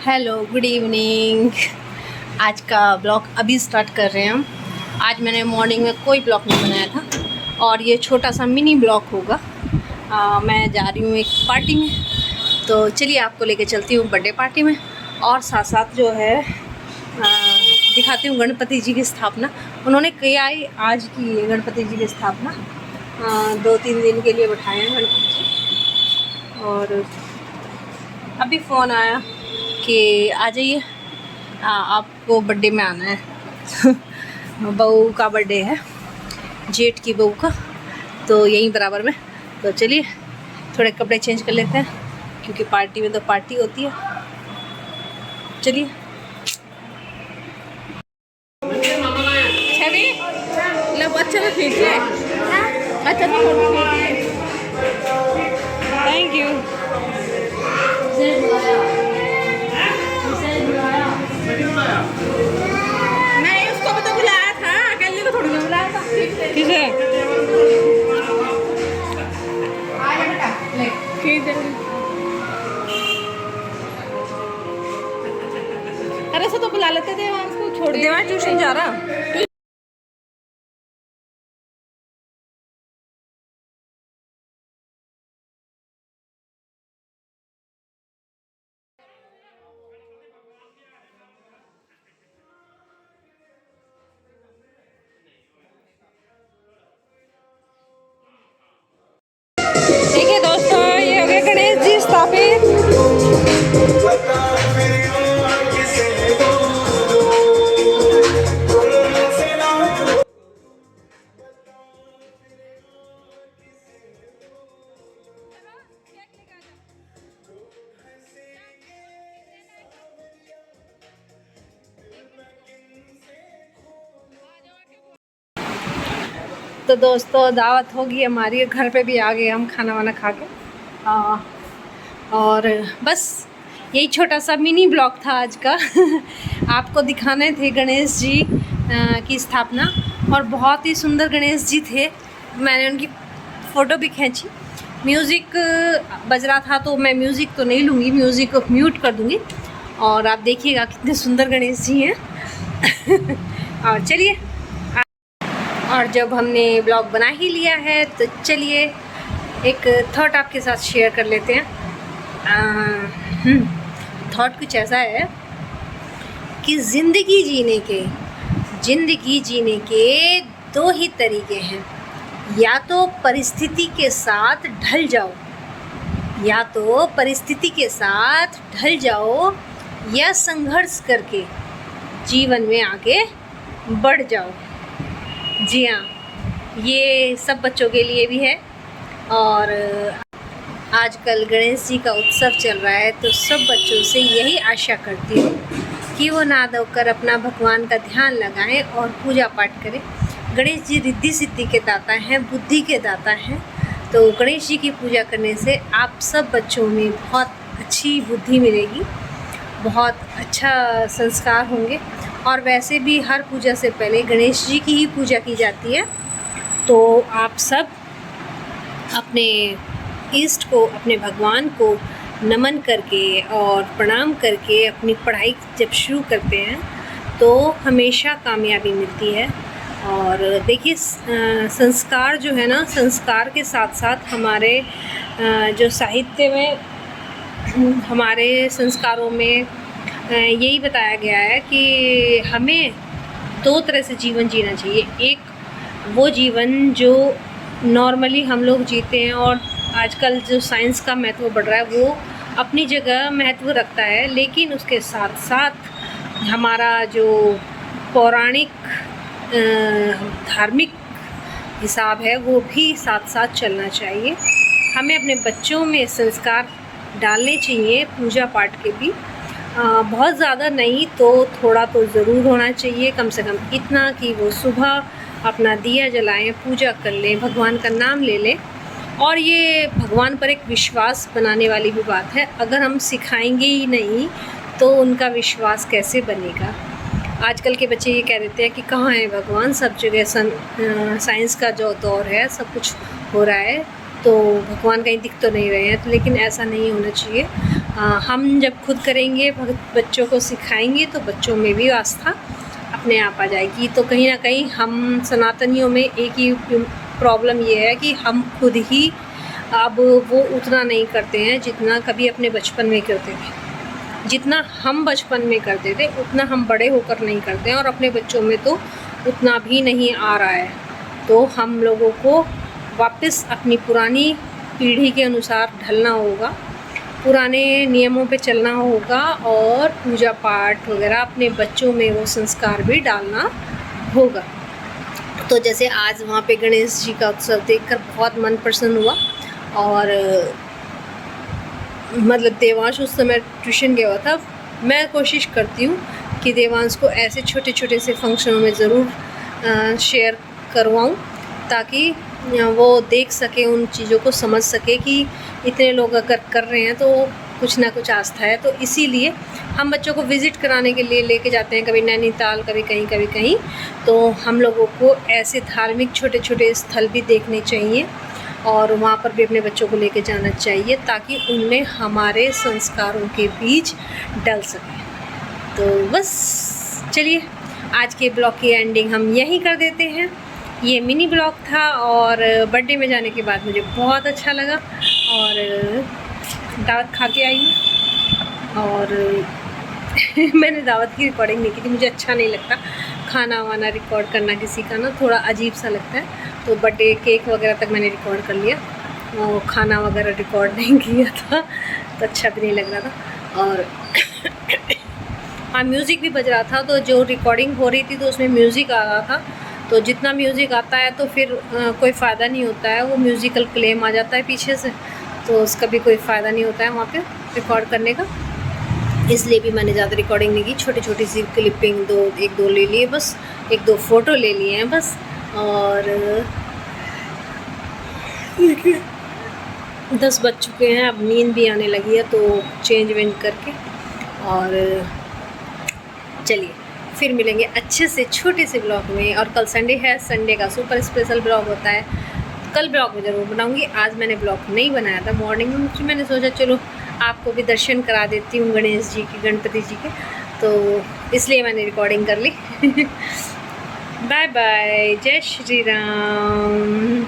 Hello good evening. आज का blog अभी स्टार्ट कर रहे हैं हम। आज मैंने मॉर्निंग में कोई ब्लॉग नहीं बनाया था और ये छोटा सा मिनी ब्लॉग होगा। मैं जा रही हूँ एक पार्टी में, तो चलिए आपको लेके चलती हूँ बर्थडे पार्टी में और साथ साथ जो है दिखाती हूँ गणपति जी की स्थापना। उन्होंने किया ही आज की है गणपति जी की स्थापना। 2-3 दिन के लिए बैठाए हैं गणपति जी। और अभी फ़ोन आया कि आ जाइए, आपको बर्थडे में आना है। बहू का बर्थडे है, जेठ की बहू का, तो यहीं बराबर में। तो चलिए थोड़े कपड़े चेंज कर लेते हैं क्योंकि पार्टी में तो पार्टी होती है। चलिए अच्छा तो खींचिए, अच्छा तो थैंक यू। नहीं उसको भी तो बुलाया था, अकेले को थोड़ी ना बुलाया था। किसे? अरे से तो बुला लेते थे, उसको छोड़ देवा, ट्यूशन जा रहा। देखिए दोस्तों, ये हो गए गणेश जी स्थापित। तो दोस्तों दावत होगी हमारी, घर पे भी आ गए हम खाना वाना खा के। और बस यही छोटा सा मिनी ब्लॉग था आज का। आपको दिखाने थे गणेश जी की स्थापना, और बहुत ही सुंदर गणेश जी थे। मैंने उनकी फ़ोटो भी खींची। म्यूज़िक बज रहा था तो मैं म्यूज़िक तो नहीं लूँगी, म्यूज़िक को म्यूट कर दूँगी। और आप देखिएगा कितने सुंदर गणेश जी हैं। और चलिए, और जब हमने ब्लॉग बना ही लिया है तो चलिए एक थॉट आपके साथ शेयर कर लेते हैं। थॉट कुछ ऐसा है कि ज़िंदगी जीने के दो ही तरीके हैं। या तो परिस्थिति के साथ ढल जाओ, या संघर्ष करके जीवन में आगे बढ़ जाओ। जी हाँ, ये सब बच्चों के लिए भी है। और आजकल गणेश जी का उत्सव चल रहा है, तो सब बच्चों से यही आशा करती हूँ कि वो ना धोकर अपना भगवान का ध्यान लगाएं और पूजा पाठ करें। गणेश जी रिद्धि सिद्धि के दाता हैं, बुद्धि के दाता हैं। तो गणेश जी की पूजा करने से आप सब बच्चों में बहुत अच्छी बुद्धि मिलेगी, बहुत अच्छा संस्कार होंगे। और वैसे भी हर पूजा से पहले गणेश जी की ही पूजा की जाती है। तो आप सब अपने इष्ट को, अपने भगवान को नमन करके और प्रणाम करके अपनी पढ़ाई जब शुरू करते हैं तो हमेशा कामयाबी मिलती है। और देखिए संस्कार जो है ना, संस्कार के साथ साथ हमारे जो साहित्य में, हमारे संस्कारों में यही बताया गया है कि हमें 2 तरह से जीवन जीना चाहिए। एक वो जीवन जो नॉर्मली हम लोग जीते हैं, और आजकल जो साइंस का महत्व बढ़ रहा है वो अपनी जगह महत्व रखता है, लेकिन उसके साथ साथ हमारा जो पौराणिक धार्मिक हिसाब है वो भी साथ साथ चलना चाहिए। हमें अपने बच्चों में संस्कार डालने चाहिए, पूजा पाठ के भी। बहुत ज़्यादा नहीं तो थोड़ा तो ज़रूर होना चाहिए, कम से कम इतना कि वो सुबह अपना दिया जलाएं, पूजा कर लें, भगवान का नाम ले लें। और ये भगवान पर एक विश्वास बनाने वाली भी बात है। अगर हम सिखाएंगे ही नहीं तो उनका विश्वास कैसे बनेगा। आजकल के बच्चे ये कह देते हैं कि कहाँ है भगवान, सब जगह साइंस का जो दौर है, सब कुछ हो रहा है तो भगवान कहीं दिख तो नहीं रहे हैं। तो लेकिन ऐसा नहीं होना चाहिए। हम जब खुद करेंगे, बच्चों को सिखाएंगे, तो बच्चों में भी आस्था अपने आप आ जाएगी। तो कहीं ना कहीं हम सनातनियों में एक ही प्रॉब्लम ये है कि हम खुद ही अब वो उतना नहीं करते हैं जितना कभी अपने बचपन में करते थे। जितना हम बचपन में करते थे उतना हम बड़े होकर नहीं करते हैं, और अपने बच्चों में तो उतना भी नहीं आ रहा है। तो हम लोगों को वापस अपनी पुरानी पीढ़ी के अनुसार ढलना होगा, पुराने नियमों पे चलना होगा, और पूजा पाठ वगैरह अपने बच्चों में वो संस्कार भी डालना होगा। तो जैसे आज वहाँ पे गणेश जी का उत्सव देखकर बहुत मन प्रसन्न हुआ, और मतलब देवांश उस समय ट्यूशन गया हुआ था। मैं कोशिश करती हूँ कि देवांश को ऐसे छोटे छोटे से फंक्शनों में ज़रूर शेयर करवाऊँ, ताकि वो देख सके, उन चीज़ों को समझ सके कि इतने लोग अगर कर रहे हैं तो कुछ ना कुछ आस्था है। तो इसीलिए हम बच्चों को विज़िट कराने के लिए लेके जाते हैं, कभी नैनीताल, कभी कहीं। तो हम लोगों को ऐसे धार्मिक छोटे छोटे स्थल भी देखने चाहिए, और वहाँ पर भी अपने बच्चों को लेके जाना चाहिए, ताकि उनमें हमारे संस्कारों के बीज डल सकें। तो बस चलिए, आज के ब्लॉग की एंडिंग हम यहीं कर देते हैं। ये मिनी ब्लॉग था, और बर्थडे में जाने के बाद मुझे बहुत अच्छा लगा, और दावत खा के आई हूँ। और मैंने दावत की रिकॉर्डिंग नहीं की थी, मुझे अच्छा नहीं लगता खाना वाना रिकॉर्ड करना, किसी का ना थोड़ा अजीब सा लगता है। तो बर्थडे केक वगैरह तक मैंने रिकॉर्ड कर लिया, और खाना वगैरह रिकॉर्ड नहीं किया था, तो अच्छा भी नहीं लग रहा था। और हाँ, म्यूज़िक भी बज रहा था, तो जो रिकॉर्डिंग हो रही थी तो उसमें म्यूज़िक आ रहा था। तो जितना म्यूज़िक आता है तो फिर कोई फ़ायदा नहीं होता है, वो म्यूज़िकल क्लेम आ जाता है पीछे से, तो उसका भी कोई फ़ायदा नहीं होता है वहाँ पे रिकॉर्ड करने का। इसलिए भी मैंने ज़्यादा रिकॉर्डिंग नहीं की, छोटी छोटी सी क्लिपिंग एक दो ले लिए बस, एक दो फ़ोटो ले लिए हैं बस। और देखिए 10 बज चुके हैं, अब नींद भी आने लगी है, तो चेंज वेंज करके, और चलिए फिर मिलेंगे अच्छे से छोटे से ब्लॉग में। और कल संडे है, संडे का सुपर स्पेशल ब्लॉग होता है, कल ब्लॉग में ज़रूर बनाऊंगी। आज मैंने ब्लॉग नहीं बनाया था मॉर्निंग में, फिर मैंने सोचा चलो आपको भी दर्शन करा देती हूँ गणेश जी के, गणपति जी के, तो इसलिए मैंने रिकॉर्डिंग कर ली। बाय बाय, जय श्री राम।